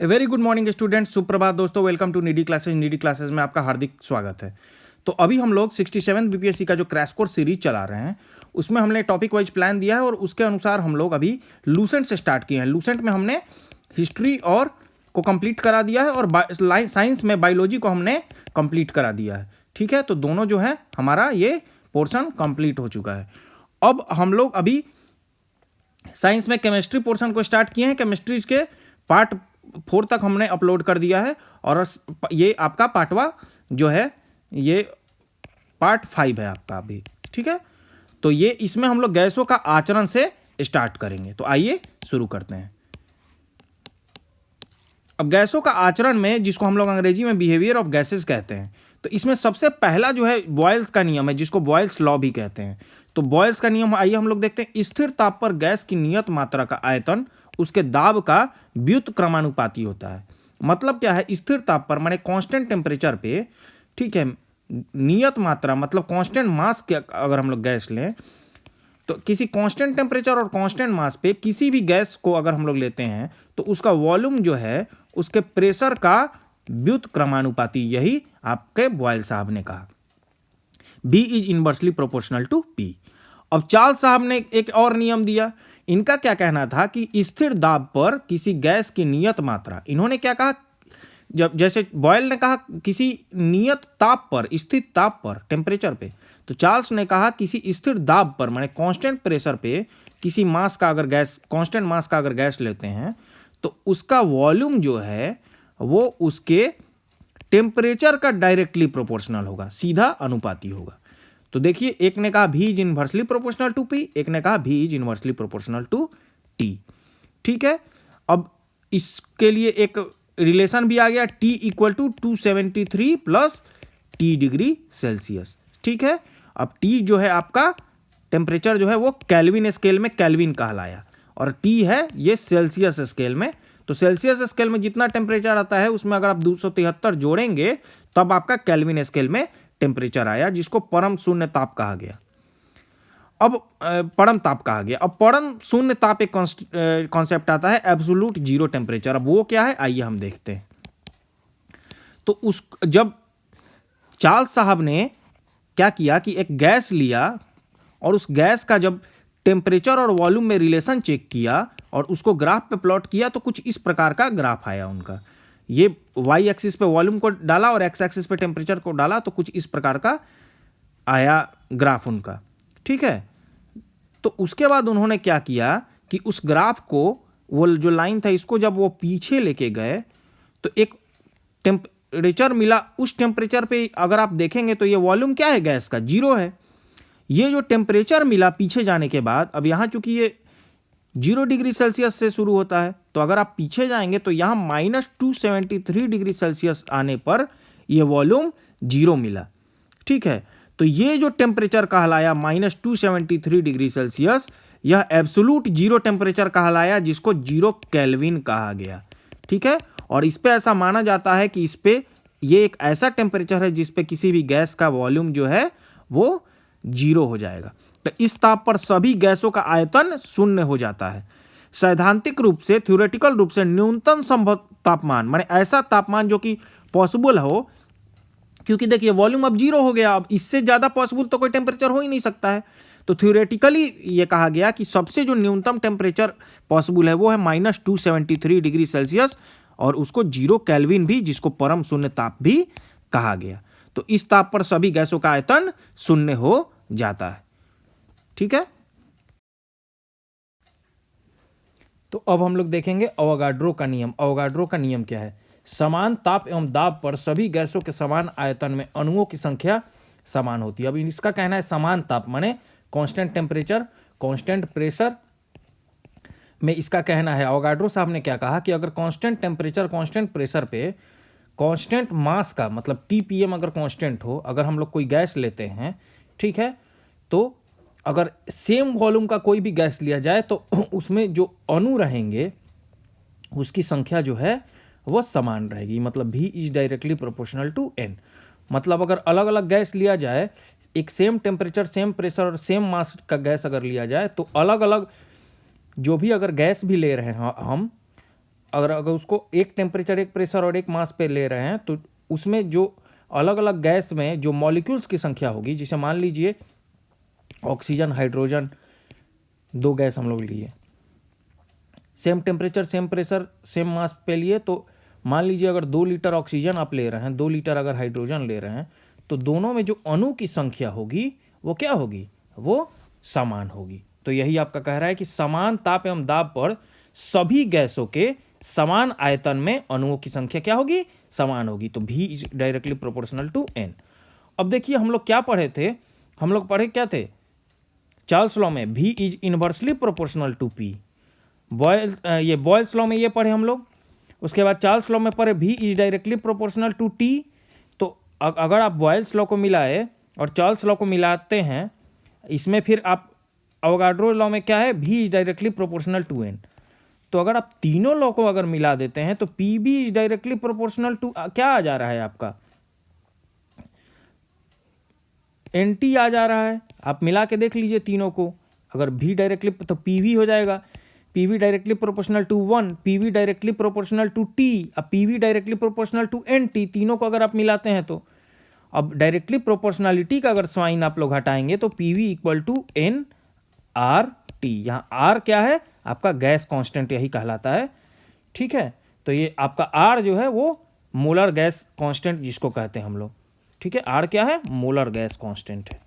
ए very good morning student, सुप्रभात दोस्तों। Welcome to Needy Classes. Needy Classes में आपका हार्दिक स्वागत है। तो अभी हम लोग 67 बीपीएससी का जो क्रैश कोर्स सीरीज चला रहे हैं उसमें हमने टॉपिक वाइज प्लान दिया है और उसके अनुसार हम लोग अभी लूसेंट से स्टार्ट किए हैं। लूसेंट में हमने हिस्ट्री और को कंप्लीट करा दिया है और साइंस में बायोलॉजी को हमने कंप्लीट करा दिया है। ठीक है, तो दोनों जो है हमारा ये पोर्शन कंप्लीट हो चुका है। अब हम लोग अभी साइंस में केमिस्ट्री पोर्शन को स्टार्ट किए हैं। केमिस्ट्री के पार्ट 4 तक हमने अपलोड कर दिया है और ये आपका पार्टवा जो है ये पार्ट 5 है आपका अभी। ठीक है, तो ये इसमें हम लोग गैसों का आचरण से स्टार्ट करेंगे। तो आइए शुरू करते हैं। अब गैसों का आचरण में, जिसको हम लोग अंग्रेजी में बिहेवियर ऑफ गैसेस कहते हैं, तो इसमें सबसे पहला जो है बॉयल्स का नियम है, जिसको बॉयल्स लॉ भी कहते हैं। तो बॉयल्स का नियम आइए हम लोग देखते हैं। स्थिर ताप पर गैस की नियत मात्रा का आयतन उसके दाब का व्युत्क्रमानुपाती होता है। मतलब क्या है, स्थिर ताप पर माने कांस्टेंट टेम्परेचर पे, ठीक है, नियत मात्रा मतलब कांस्टेंट मास के अगर हम लोग गैस लें तो किसी कांस्टेंट टेम्परेचर और कांस्टेंट मास पे किसी भी गैस को अगर हम लोग लेते हैं तो उसका वॉल्यूम जो है उसके प्रेशर का व्युत्क्रमानुपाती, यही आपके बॉयल साहब ने कहा। B is inversely proportional to P। अब चार्ल्स साहब ने एक और नियम दिया। इनका क्या कहना था कि स्थिर दाब पर किसी गैस की नियत मात्रा, इन्होंने क्या कहा, जब जैसे बॉयल ने कहा किसी नियत ताप पर, स्थिर ताप पर, टेम्परेचर पे, तो चार्ल्स ने कहा किसी स्थिर दाब पर माने कांस्टेंट प्रेशर पे किसी मास का अगर गैस, कांस्टेंट मास का अगर गैस लेते हैं तो उसका वॉल्यूम जो है वो उसके टेम्परेचर का डायरेक्टली प्रोपोर्शनल होगा, सीधा अनुपाती होगा। तो देखिए, एक ने कहा V is inversely proportional to P, एक ने कहा V is inversely proportional to T। ठीक है, अब इसके लिए एक रिलेशन भी आ गया, T equal to 273 plus T degree Celsius. ठीक है, अब T जो है आपका टेम्परेचर जो है वो केल्विन स्केल में केल्विन कहलाया और T है ये सेल्सियस स्केल में। तो सेल्सियस स्केल में जितना टेम्परेचर आता है उसमें अगर आप 273 जोड़ेंगे तब आपका केल्विन स्केल में टेम्परेचर आया, जिसको परम शून्य ताप कहा गया। अब परम ताप कहा गया। अब परम शून्य ताप एक कॉन्सेप्ट आता है, एब्सोल्यूट जीरो टेम्परेचर। अब वो क्या है आइए हम देखते हैं। तो उस जब चार्ल्स साहब ने क्या किया कि एक गैस लिया और उस गैस का जब टेम्परेचर और वॉल्यूम में रिलेशन चेक किया और उसको ग्राफ पे प्लॉट किया तो कुछ इस प्रकार का ग्राफ आया उनका। ये वाई एक्सिस पे वॉल्यूम को डाला और एक्स एक्सिस पे टेम्परेचर को डाला तो कुछ इस प्रकार का आया ग्राफ उनका। ठीक है, तो उसके बाद उन्होंने क्या किया कि उस ग्राफ को, वो जो लाइन था इसको जब वो पीछे लेके गए तो एक टेम्परेचर मिला। उस टेम्परेचर पे अगर आप देखेंगे तो ये वॉल्यूम क्या है गैस का, जीरो है। ये जो टेम्परेचर मिला पीछे जाने के बाद, अब यहाँ चूंकि ये 0 डिग्री सेल्सियस से शुरू होता है तो अगर आप पीछे जाएंगे तो यहाँ -273 डिग्री सेल्सियस आने पर यह वॉल्यूम 0 मिला। ठीक है, तो ये जो टेम्परेचर कहलाया -273 डिग्री सेल्सियस, यह एब्सोल्यूट जीरो टेम्परेचर कहलाया, जिसको 0 केल्विन कहा गया। ठीक है, और इस पे ऐसा माना जाता है कि इस पे ये एक ऐसा टेम्परेचर है जिस पे किसी भी गैस का वॉल्यूम जो है वो 0 हो जाएगा। तो इस ताप पर सभी गैसों का आयतन शून्य हो जाता है। सैद्धांतिक रूप से, थ्योरेटिकल रूप से न्यूनतम संभव तापमान माने ऐसा तापमान जो कि पॉसिबल हो, क्योंकि देखिए वॉल्यूम अब 0 हो गया, अब इससे ज्यादा पॉसिबल तो कोई टेम्परेचर हो ही नहीं सकता है। तो थ्योरेटिकली ये कहा गया कि सबसे जो न्यूनतम टेम्परेचर पॉसिबल है वो है -273 डिग्री सेल्सियस और उसको 0 केल्विन भी, जिसको परम शून्य ताप भी कहा गया। तो इस ताप पर सभी गैसों का आयतन शून्य हो जाता है। ठीक है, तो अब हम लोग देखेंगे अवोगाड्रो का नियम। अवोगाड्रो का नियम क्या है? समान ताप एवं दाब पर सभी गैसों के समान आयतन में अणुओं की संख्या समान होती है। अब इसका कहना है समान ताप माने कांस्टेंट टेम्परेचर, कांस्टेंट प्रेशर में इसका कहना है, अवोगाड्रो साहब ने क्या कहा कि अगर कांस्टेंट टेम्परेचर, कांस्टेंट प्रेशर पे कांस्टेंट मास का मतलब TPM अगर कांस्टेंट हो, अगर हम लोग कोई गैस लेते हैं, ठीक है, तो अगर सेम वॉल्यूम का कोई भी गैस लिया जाए तो उसमें जो अणु रहेंगे उसकी संख्या जो है वो समान रहेगी। मतलब V is directly proportional to N। मतलब अगर अलग अलग गैस लिया जाए, एक सेम टेम्परेचर, सेम प्रेशर और सेम मास का गैस अगर लिया जाए तो अलग अलग जो भी अगर गैस भी ले रहे हैं हम, अगर अगर उसको एक टेम्परेचर, एक प्रेशर और एक मास पे ले रहे हैं तो उसमें जो अलग अलग गैस में जो मॉलिक्यूल्स की संख्या होगी, जैसे मान लीजिए ऑक्सीजन, हाइड्रोजन, 2 गैस हम लोग लिए, same temperature, same pressure, same mass पे लिए, तो मान लीजिए अगर 2 लीटर ऑक्सीजन आप ले रहे हैं, 2 लीटर अगर हाइड्रोजन ले रहे हैं, तो दोनों में जो अणु की संख्या होगी वो क्या होगी, वो समान होगी। तो यही आपका कह रहा है कि समान ताप एवं दाब पर सभी गैसों के समान आयतन में अणुओं की संख्या क्या होगी, समान होगी। तो V is directly proportional to N। अब देखिए हम लोग क्या पढ़े थे, हम लोग पढ़े क्या थे, चार्ल्स लॉ में V is inversely proportional to P। Boyle's law में ये पढ़े हम लोग। उसके बाद चार्ल्स लॉ में पढ़े V is directly proportional to T। तो अगर आप बॉयल्स लॉ को मिलाए और चार्ल्स लॉ को मिलाते हैं, इसमें फिर आप अवोगाड्रो लॉ में क्या है, V is directly proportional to N। तो अगर आप तीनों लॉ को अगर मिला देते हैं तो PB is directly proportional to क्या आ जा रहा है आपका, NT आ जा रहा है। आप मिला के देख लीजिए तीनों को, अगर V डायरेक्टली तो PV हो जाएगा, PV directly proportional to 1, PV directly proportional to T, अब PV directly proportional to NT, तीनों को अगर आप मिलाते हैं तो अब डायरेक्टली प्रोपोर्शनलिटी का अगर साइन आप लोग हटाएंगे तो PV इक्वल टू NRT। यहाँ R क्या है, आपका गैस कांस्टेंट यही कहलाता है, ठीक है। तो ये आपका R जो है वो मोलर गैस कांस्टेंट जिसको कहते हैं हम लोग, ठीक है। R क्या है, मोलर गैस कांस्टेंट है,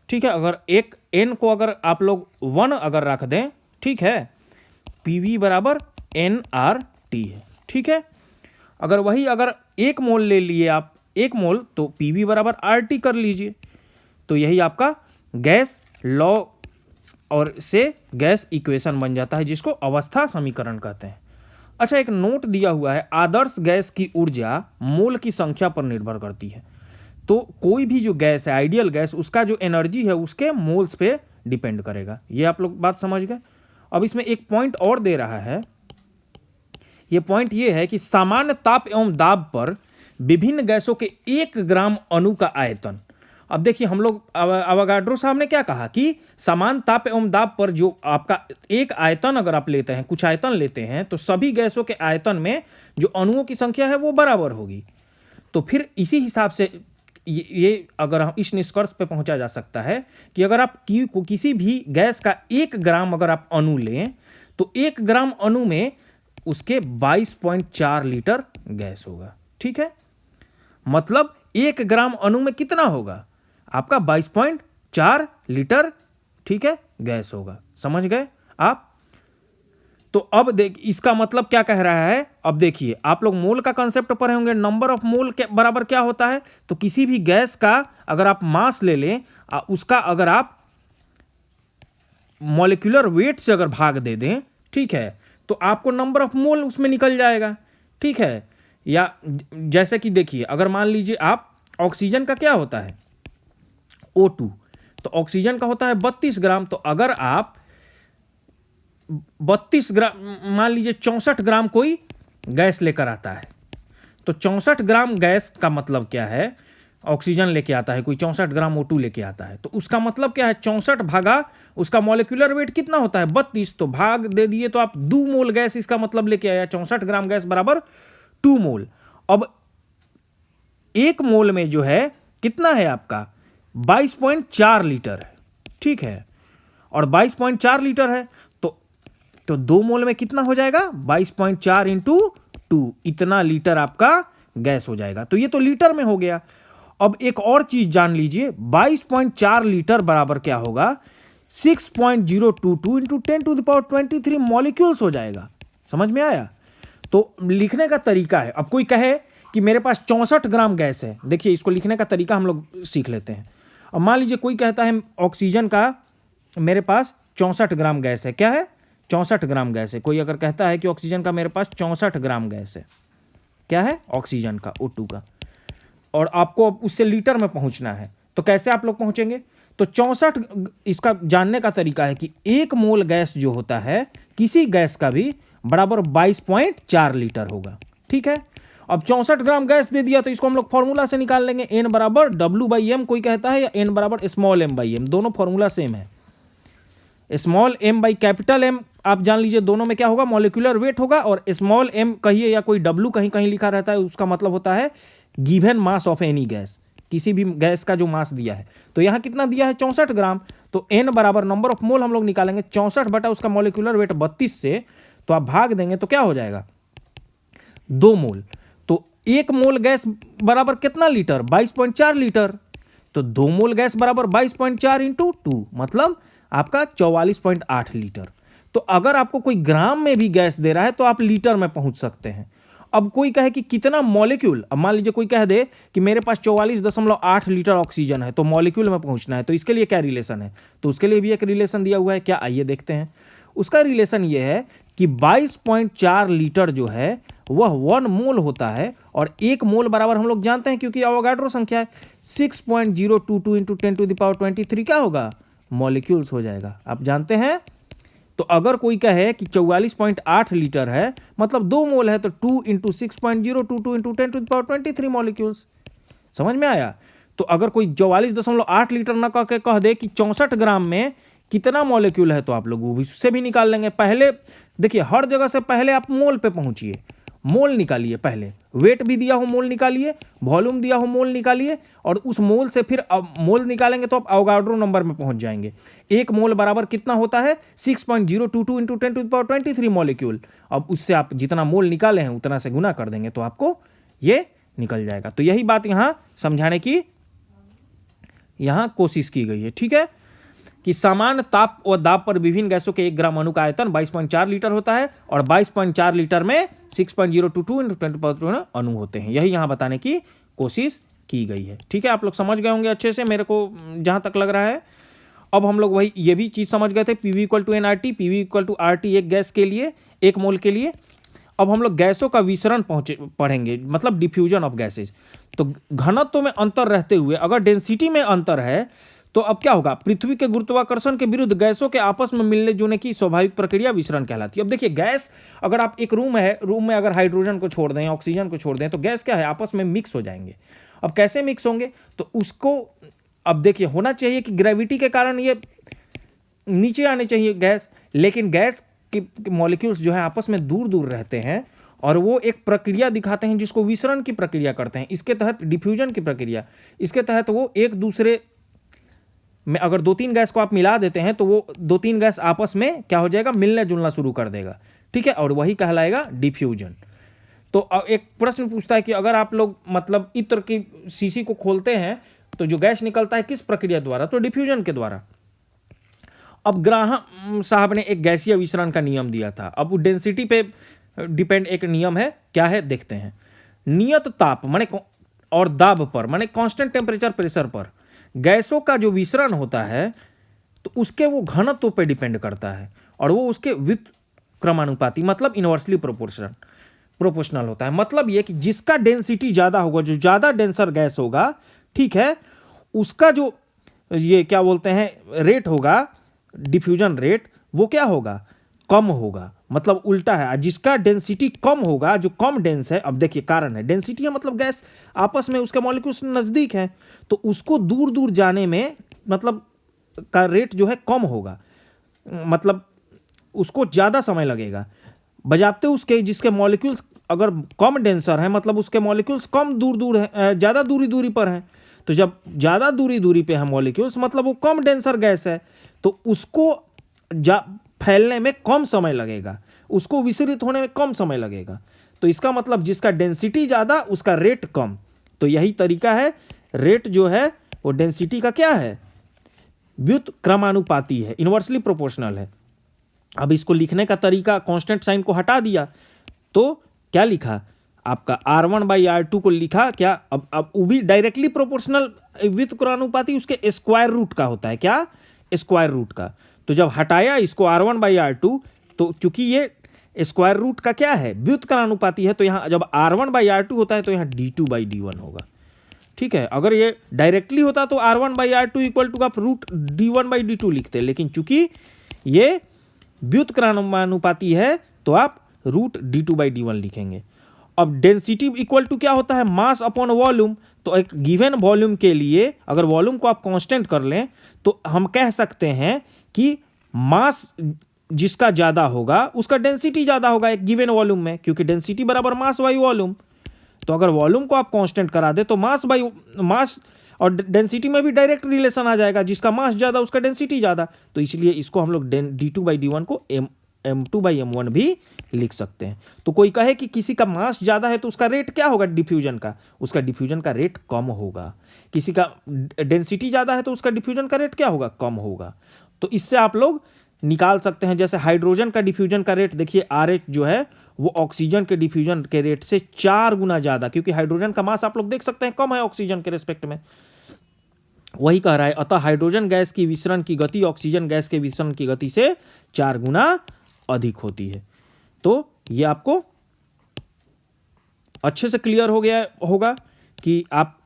ठीक है। अगर एक N को अगर आप लोग 1 अगर रख दें, ठीक है, PV बराबर NRT है, ठीक है। अगर वही अगर 1 मोल ले लिए आप, 1 मोल, तो PV बराबर RT कर लीजिए। तो यही आपका गैस लॉ और से गैस इक्वेशन बन जाता है, जिसको अवस्था समीकरण कहते हैं। अच्छा, एक नोट दिया हुआ है, आदर्श गैस की ऊर्जा मोल की संख्या पर निर्भर करती है। तो कोई भी जो गैस है, आइडियल गैस, उसका जो एनर्जी है उसके मोल्स पे डिपेंड करेगा। ये आप लोग बात समझ गए। अब इसमें एक पॉइंट और दे रहा है, ये पॉइंट ये है कि सामान्य ताप एवं दाब पर विभिन्न गैसों के 1 ग्राम अणु का आयतन। अब देखिए हम लोग अवोगाड्रो साहब ने क्या कहा कि समान ताप एवं दाब पर जो आपका एक आयतन अगर आप लेते हैं, कुछ आयतन लेते हैं, तो सभी गैसों के आयतन में जो अणुओं की संख्या है वो बराबर होगी। तो फिर इसी हिसाब से ये अगर हम इस निष्कर्ष पे पहुंचा जा सकता है कि अगर आप किसी भी गैस का 1 ग्राम अगर आप अणु लें तो 1 ग्राम अणु में उसके 22.4 लीटर गैस होगा, ठीक है। मतलब 1 ग्राम अणु में कितना होगा, आपका 22.4 लीटर, ठीक है, गैस होगा। समझ गए आप। तो अब देख इसका मतलब क्या कह रहा है, अब देखिए आप लोग मोल का कंसेप्ट पढ़े होंगे, नंबर ऑफ मोल के बराबर क्या होता है। तो किसी भी गैस का अगर आप मास ले लें, उसका अगर आप मॉलिक्यूलर वेट से अगर भाग दे दें, ठीक है, तो आपको नंबर ऑफ मोल उसमें निकल जाएगा, ठीक है। या जैसे कि देखिए अगर मान लीजिए आप ऑक्सीजन का क्या होता है O2, तो ऑक्सीजन का होता है 32 ग्राम। तो अगर आप 32 ग्राम, मान लीजिए 64 ग्राम कोई गैस लेकर आता है, तो 64 ग्राम गैस का मतलब क्या है, ऑक्सीजन लेके आता है कोई 64 ग्राम O2 लेके आता है, तो उसका मतलब क्या है, 64 भागा उसका मॉलिक्यूलर वेट कितना होता है 32, तो भाग दे दिए तो आप 2 मोल गैस इसका मतलब लेके आया, 64 ग्राम गैस बराबर 2 मोल। अब 1 मोल में जो है कितना है आपका 22.4 लीटर है, ठीक है, और 22.4 लीटर है तो 2 मोल में कितना हो जाएगा 22.4 इंटू 2, इतना लीटर आपका गैस हो जाएगा। तो ये तो लीटर में हो गया। अब एक और चीज जान लीजिए, 22.4 लीटर बराबर क्या होगा 6.022 इंटू 10⁻23 मॉलिक्यूल्स हो जाएगा। समझ में आया। तो लिखने का तरीका है, अब कोई कहे कि मेरे पास 64 ग्राम गैस है, देखिए इसको लिखने का तरीका हम लोग सीख लेते हैं। अब मान लीजिए कोई कहता है ऑक्सीजन का मेरे पास 64 ग्राम गैस है, क्या है 64 ग्राम गैस है। कोई अगर कहता है कि ऑक्सीजन का मेरे पास 64 ग्राम गैस है, क्या है ऑक्सीजन का O2 का, और आपको उससे लीटर में पहुंचना है, तो कैसे आप लोग पहुंचेंगे। तो 64 इसका जानने का तरीका है कि 1 मोल गैस जो होता है किसी गैस का भी बराबर 22.4 लीटर होगा, ठीक है। अब 64 ग्राम गैस दे दिया तो इसको हम लोग फॉर्मूला से निकाल लेंगे, N बराबर W/M कोई कहता है, या N बराबर स्मॉल m/m, दोनों फॉर्मूला सेम है। Small m by capital M आप जान लीजिए, दोनों में क्या होगा, मॉलिक्यूलर वेट होगा, और स्मॉल m कहिए या कोई W कहीं कहीं लिखा रहता है, उसका मतलब होता है given mass of any gas, किसी भी गैस का जो मास दिया है। तो यहाँ कितना दिया है, 64 ग्राम। तो n बराबर नंबर ऑफ मोल हम लोग निकालेंगे 64 बटा उसका मॉलिक्यूलर वेट 32 से, तो आप भाग देंगे तो क्या हो जाएगा, 2 मोल। तो 1 मोल गैस बराबर कितना लीटर, 22.4 लीटर। तो 2 मोल गैस बराबर 22.4 इंटू 2, मतलब आपका 44.8 लीटर। तो अगर आपको कोई ग्राम में भी गैस दे रहा है तो आप लीटर में पहुंच सकते हैं। अब कोई कहे कि कितना मॉलिक्यूल, अब मान लीजिए कोई कह दे कि मेरे पास 44.8 लीटर ऑक्सीजन है, तो मॉलिक्यूल में पहुंचना है, तो इसके लिए क्या रिलेशन है, तो उसके लिए भी एक रिलेशन दिया हुआ है। क्या, आइए देखते हैं। उसका रिलेशन ये है कि 22.4 लीटर जो है वह 1 मोल होता है, और 1 मोल बराबर हम लोग जानते हैं, क्योंकि अवोगाड्रो संख्या है, 6.022 इंटू 10⁻23 क्या होगा, मॉलिक्यूल्स हो जाएगा, आप जानते हैं। तो अगर कोई कहे कि 44.8 लीटर है मतलब 2 मोल है, तो 2 इंटू 6.022 इंटू 10⁻23 मॉलिक्यूल्स। समझ में आया। तो अगर कोई 44.8 लीटर ना कह के कह दे कि 64 ग्राम में कितना मॉलिक्यूल है, तो आप लोग उससे भी निकाल लेंगे। पहले देखिए, हर जगह से पहले आप मोल पे पहुंचिए, मोल निकालिए, पहले वेट भी दिया हो मोल निकालिए, वॉल्यूम दिया हो मोल निकालिए, और उस मोल से फिर अब मोल निकालेंगे तो आप अवोगाड्रो नंबर में पहुंच जाएंगे। 1 मोल बराबर कितना होता है, 6.022 इंटू 10⁻23 मॉलिक्यूल। अब उससे आप जितना मोल निकाले हैं उतना से गुना कर देंगे तो आपको ये निकल जाएगा। तो यही बात यहां समझाने की यहां कोशिश की गई है, ठीक है, कि समान ताप और दाब पर विभिन्न गैसों के 1 ग्राम अणु का आयतन 22.4 लीटर होता है, और 22.4 लीटर में 6.022 इंटू 10⁻23 अणु होते हैं। यही यहाँ बताने की कोशिश की गई है, ठीक है। आप लोग समझ गए होंगे अच्छे से, मेरे को जहाँ तक लग रहा है। अब हम लोग वही ये भी चीज़ समझ गए थे, PV = nRT, PV = RT एक गैस के लिए, 1 मोल के लिए। अब हम लोग गैसों का विसरण पढ़ेंगे, मतलब डिफ्यूजन ऑफ गैसेज। तो घनत्व में अंतर रहते हुए अगर डेंसिटी में अंतर है, तो अब क्या होगा, पृथ्वी के गुरुत्वाकर्षण के विरुद्ध गैसों के आपस में मिलने जुलने की स्वाभाविक प्रक्रिया विसरण कहलाती है। अब देखिए, गैस, अगर आप एक रूम है, रूम में अगर हाइड्रोजन को छोड़ दें, ऑक्सीजन को छोड़ दें, तो गैस क्या है, आपस में मिक्स हो जाएंगे। अब कैसे मिक्स होंगे, तो उसको अब देखिए, होना चाहिए कि ग्रेविटी के कारण ये नीचे आने चाहिए गैस, लेकिन गैस के मॉलिक्यूल्स जो है आपस में दूर दूर रहते हैं, और वो एक प्रक्रिया दिखाते हैं जिसको विसरण की प्रक्रिया करते हैं। इसके तहत डिफ्यूजन की प्रक्रिया, इसके तहत वो एक दूसरे में अगर 2-3 गैस को आप मिला देते हैं तो वो 2-3 गैस आपस में क्या हो जाएगा, मिलना जुलना शुरू कर देगा, ठीक है, और वही कहलाएगा डिफ्यूजन। तो एक प्रश्न पूछता है कि अगर आप लोग मतलब इत्र की शीशी को खोलते हैं तो जो गैस निकलता है किस प्रक्रिया द्वारा, तो डिफ्यूजन के द्वारा। अब ग्राहम साहब ने एक गैसीय विसरण का नियम दिया था। अब वो डेंसिटी पे डिपेंड एक नियम है, क्या है देखते हैं। नियत ताप माने और दाब पर, माने कांस्टेंट टेम्परेचर प्रेशर पर गैसों का जो विसरण होता है, तो उसके वो घनत्व पे डिपेंड करता है, और वो उसके व्युत्क्रमानुपाती मतलब इनवर्सली प्रोपोर्शनल होता है। मतलब ये कि जिसका डेंसिटी ज्यादा होगा, जो ज्यादा डेंसर गैस होगा, ठीक है, उसका जो ये क्या बोलते हैं रेट होगा, डिफ्यूजन रेट, वो क्या होगा, कम होगा। मतलब उल्टा है, जिसका डेंसिटी कम होगा, जो कम डेंस है, अब देखिए कारण है, डेंसिटी है मतलब गैस आपस में उसके मॉलिक्यूल्स नजदीक है, तो उसको दूर दूर जाने में मतलब का रेट जो है कम होगा, मतलब उसको ज्यादा समय लगेगा, बजाते उसके जिसके मॉलिक्यूल्स अगर कम डेंसर है, मतलब उसके मॉलिक्यूल्स कम दूर दूर है, ज्यादा दूरी पर हैं। तो जब ज्यादा दूरी पे है मॉलिक्यूल्स, मतलब वो कम डेंसर गैस है, तो उसको फैलने में कम समय लगेगा, उसको विसरित होने में कम समय लगेगा। तो इसका मतलब जिसका डेंसिटी ज्यादा उसका रेट कम। तो यही तरीका है, रेट जो है वो डेंसिटी का क्या है, व्युत्क्रमानुपाती है, इनवर्सली प्रोपोर्शनल है। अब इसको लिखने का तरीका, कांस्टेंट साइन को हटा दिया तो क्या लिखा आपका R1/R2 को लिखा क्या, अब वो भी डायरेक्टली प्रोपोर्शनल व्युत्क्रमानुपाती उसके स्क्वायर रूट का होता है, क्या, स्क्वायर रूट का। तो जब हटाया इसको R1/R2, तो चूंकि ये स्क्वायर रूट का क्या है, व्युत्क्रमानुपाती है, तो यहाँ जब R1/R2 होता है तो यहाँ D2/D1 होगा, ठीक है। अगर ये डायरेक्टली होता तो R1/R2 इक्वल टू आप रूट D1/D2 लिखते, लेकिन चूंकि ये व्युत्क्रमानुपाती है तो आप रूट D2/D1 लिखेंगे। अब डेंसिटी इक्वल टू क्या होता है, मास अपॉन वॉल्यूम। तो एक गिवन वॉल्यूम के लिए अगर वॉल्यूम को आप कांस्टेंट कर लें तो हम कह सकते हैं कि मास जिसका ज़्यादा होगा उसका डेंसिटी ज़्यादा होगा एक गिवन वॉल्यूम में, क्योंकि डेंसिटी बराबर मास बाई वॉल्यूम। तो अगर वॉल्यूम को आप कांस्टेंट करा दे तो मास बाई मास और डेंसिटी में भी डायरेक्ट रिलेशन आ जाएगा, जिसका मास ज़्यादा उसका डेंसिटी ज़्यादा। तो इसलिए इसको हम लोग d2/d1 को m2/m1 भी लिख सकते हैं। तो कोई कहे कि किसी का मास ज़्यादा है तो उसका रेट क्या होगा डिफ्यूजन का, उसका डिफ्यूजन का रेट कम होगा। किसी का डेंसिटी ज़्यादा है तो उसका डिफ्यूजन का रेट क्या होगा, कम होगा। तो इससे आप लोग निकाल सकते हैं। जैसे हाइड्रोजन का डिफ्यूजन का रेट देखिए RH जो है वो ऑक्सीजन के डिफ्यूजन के रेट से 4 गुना ज़्यादा, क्योंकि हाइड्रोजन का मास आप लोग देख सकते हैं कम है ऑक्सीजन के रिस्पेक्ट में, वही कह रहा है। अतः हाइड्रोजन गैस की विसरण की गति ऑक्सीजन गैस के विसरण की गति से 4 गुना अधिक होती है। तो ये आपको अच्छे से क्लियर हो गया होगा कि आप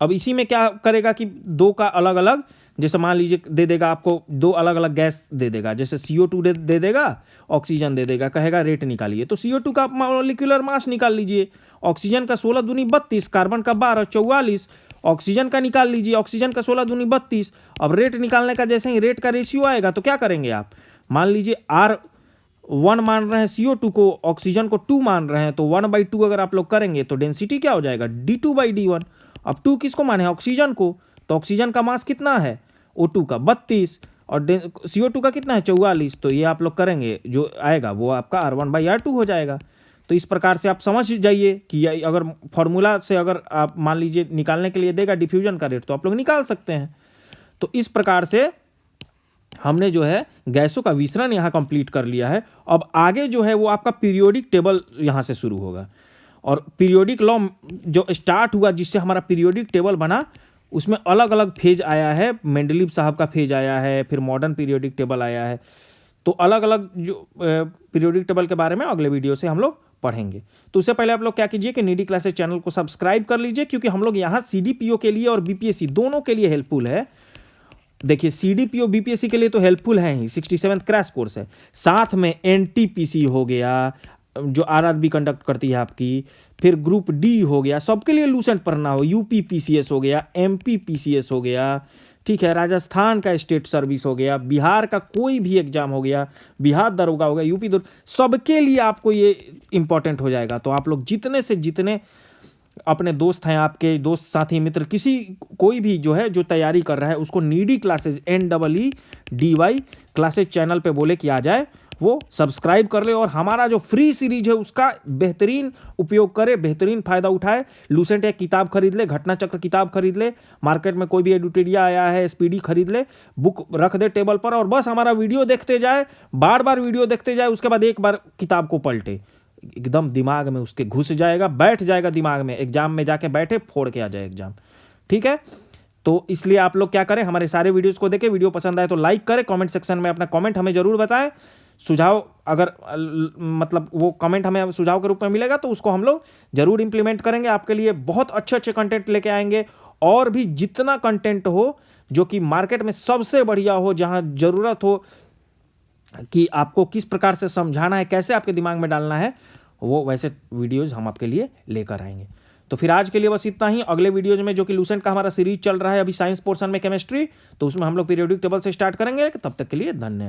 अब इसी में क्या करेगा कि दो का अलग अलग, जैसे मान लीजिए दे देगा आपको दो अलग अलग गैस दे देगा, जैसे CO2 दे देगा, ऑक्सीजन दे देगा, कहेगा रेट निकालिए। तो CO2 का मॉलिक्यूलर मास निकाल लीजिए, ऑक्सीजन का 16 दूनी 32, कार्बन का 12 44, ऑक्सीजन का निकाल लीजिए, ऑक्सीजन का 16 दूनी 32। अब रेट निकालने का जैसे ही रेट का रेशियो आएगा तो क्या करेंगे आप, मान लीजिए R1 मान रहे हैं CO2 को, ऑक्सीजन को 2 मान रहे हैं, तो 1/2 अगर आप लोग करेंगे तो डेंसिटी क्या हो जाएगा d2/d1। अब 2 किसको माने, ऑक्सीजन को, तो ऑक्सीजन का मास कितना है O2 का 32 और CO2 का कितना है 44। तो ये आप लोग करेंगे जो आएगा वो आपका R1/R2 हो जाएगा। तो इस प्रकार से आप समझ जाइए कि अगर फॉर्मूला से अगर आप मान लीजिए निकालने के लिए देगा डिफ्यूजन का रेट तो आप लोग निकाल सकते हैं। तो इस प्रकार से हमने जो है गैसों का विसरण यहाँ कंप्लीट कर लिया है। अब आगे जो है वो आपका पीरियोडिक टेबल यहाँ से शुरू होगा, और पीरियोडिक लॉ जो स्टार्ट हुआ जिससे हमारा पीरियोडिक टेबल बना, उसमें अलग अलग फेज आया है। मेंडलीव साहब का फेज आया है, फिर मॉडर्न पीरियोडिक टेबल आया है। तो अलग अलग जो पीरियोडिक टेबल के बारे में अगले वीडियो से हम लोग पढ़ेंगे। तो उससे पहले आप लोग क्या कीजिए कि नीडी क्लासेस चैनल को सब्सक्राइब कर लीजिए, क्योंकि हम लोग यहाँ CDPO के लिए और BPSC दोनों के लिए हेल्पफुल है। देखिए CDPO BPSC के लिए तो हेल्पफुल है ही, 67th क्रैश कोर्स है, साथ में NTPC हो गया जो RRB कंडक्ट करती है आपकी, फिर ग्रुप D हो गया, सबके लिए लूसेंट पढ़ना हो, UPPCS हो गया, MPPCS हो गया, ठीक है, राजस्थान का स्टेट सर्विस हो गया, बिहार का कोई भी एग्जाम हो गया, बिहार दरोगा हो गया, यूपी दरोगा, सबके लिए आपको ये इंपॉर्टेंट हो जाएगा। तो आप लोग जितने से जितने अपने दोस्त हैं, आपके दोस्त साथी मित्र, किसी कोई भी जो है जो तैयारी कर रहा है उसको needy classes NEEDY classes channel पे बोले कि आ जाए, वो सब्सक्राइब कर ले और हमारा जो फ्री सीरीज है उसका बेहतरीन उपयोग करे, बेहतरीन फायदा उठाए। लूसेंट एक किताब खरीद ले, घटना चक्र किताब खरीद ले, मार्केट में कोई भी एडुटेरिया आया है SPD खरीद ले, बुक रख दे टेबल पर और बस हमारा वीडियो देखते जाए, बार बार वीडियो देखते जाए, उसके बाद एक बार किताब को पलटे, एकदम दिमाग में उसके घुस जाएगा, बैठ जाएगा दिमाग में, एग्जाम में जाके बैठे फोड़ के आ जाए एग्जाम, ठीक है। तो इसलिए आप लोग क्या करें, हमारे सारे वीडियोस को देखें, वीडियो पसंद आए तो लाइक करें, कमेंट सेक्शन में अपना कमेंट हमें जरूर बताएं, सुझाव अगर मतलब वो कमेंट हमें सुझाव के रूप में मिलेगा तो उसको हम लोग जरूर इंप्लीमेंट करेंगे, आपके लिए बहुत अच्छे अच्छे कंटेंट लेके आएंगे। और भी जितना कंटेंट हो जो कि मार्केट में सबसे बढ़िया हो, जहां जरूरत हो कि आपको किस प्रकार से समझाना है, कैसे आपके दिमाग में डालना है, वो वैसे वीडियोज हम आपके लिए लेकर आएंगे। तो फिर आज के लिए बस इतना ही। अगले वीडियोज में जो कि लूसेंट का हमारा सीरीज चल रहा है अभी साइंस पोर्शन में केमिस्ट्री, तो उसमें हम लोग पीरियोडिक टेबल से स्टार्ट करेंगे। तब तक के लिए धन्यवाद।